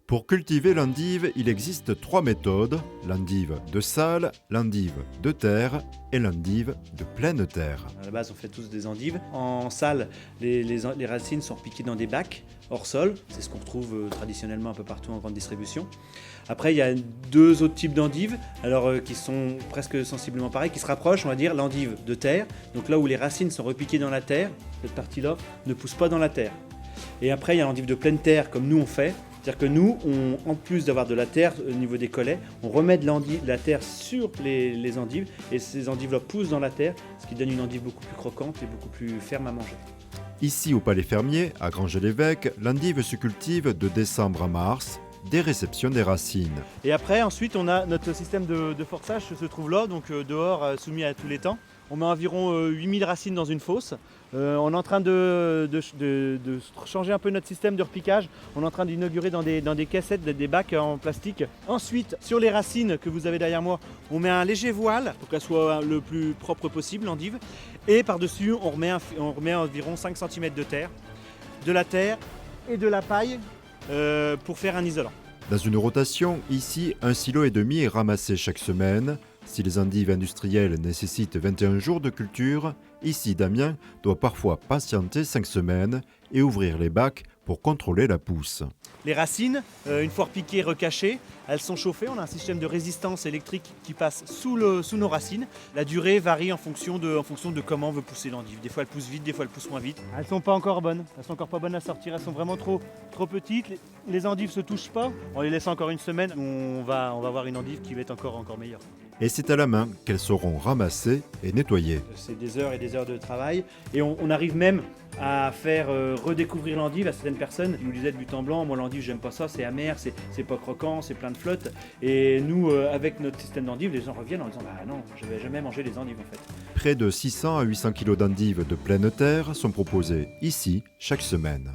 Pour cultiver l'endive, il existe 3 méthodes, l'endive de salle, l'endive de terre et l'endive de pleine terre. À la base, on fait tous des endives. En salle, les racines sont piquées dans des bacs hors sol. C'est ce qu'on retrouve traditionnellement un peu partout en grande distribution. Après, il y a 2 autres types d'endives, qui sont presque sensiblement pareils, qui se rapprochent, on va dire, l'endive de terre. Donc là où les racines sont repiquées dans la terre, cette partie-là ne pousse pas dans la terre. Et après, il y a l'endive de pleine terre, comme nous on fait. C'est-à-dire que nous, en plus d'avoir de la terre au niveau des collets, on remet de la terre sur les endives et ces endives-là poussent dans la terre, ce qui donne une endive beaucoup plus croquante et beaucoup plus ferme à manger. Ici au Palais Fermier, à Granges-l'Évêque, l'endive se cultive de décembre à mars, dès réception des racines. Et après, ensuite, on a notre système de forçage se trouve là, donc dehors, soumis à tous les temps. On met environ 8000 racines dans une fosse. On est en train de changer un peu notre système de repiquage. On est en train d'inaugurer dans des caissettes, des bacs en plastique. Ensuite, sur les racines que vous avez derrière moi, on met un léger voile pour qu'elle soit le plus propre possible, l'endive. Et par-dessus, on remet environ 5 cm de terre, de la terre et de la paille pour faire un isolant. Dans une rotation, ici, 1,5 kg est ramassé chaque semaine. Si les endives industrielles nécessitent 21 jours de culture, ici Damien doit parfois patienter 5 semaines et ouvrir les bacs pour contrôler la pousse. Les racines, une fois repiquées, recachées, elles sont chauffées. On a un système de résistance électrique qui passe sous nos racines. La durée varie en fonction de comment on veut pousser l'endive. Des fois elle pousse vite, des fois elle pousse moins vite. Elles sont pas encore bonnes. Elles sont encore pas bonnes à sortir. Elles sont vraiment trop petites. Les endives se touchent pas. On les laisse encore une semaine. On va avoir une endive qui va être encore meilleure. Et c'est à la main qu'elles seront ramassées et nettoyées. C'est des heures et des heures de travail. Et on arrive même à faire redécouvrir l'endive à certaines personnes qui nous disaient de but en blanc, moi l'endive j'aime pas ça, c'est amer, c'est pas croquant, c'est plein de flotte. Et nous, avec notre système d'endive, les gens reviennent en disant bah non, je vais jamais manger les endives en fait. Près de 600 à 800 kg d'endives de pleine terre sont proposées ici chaque semaine.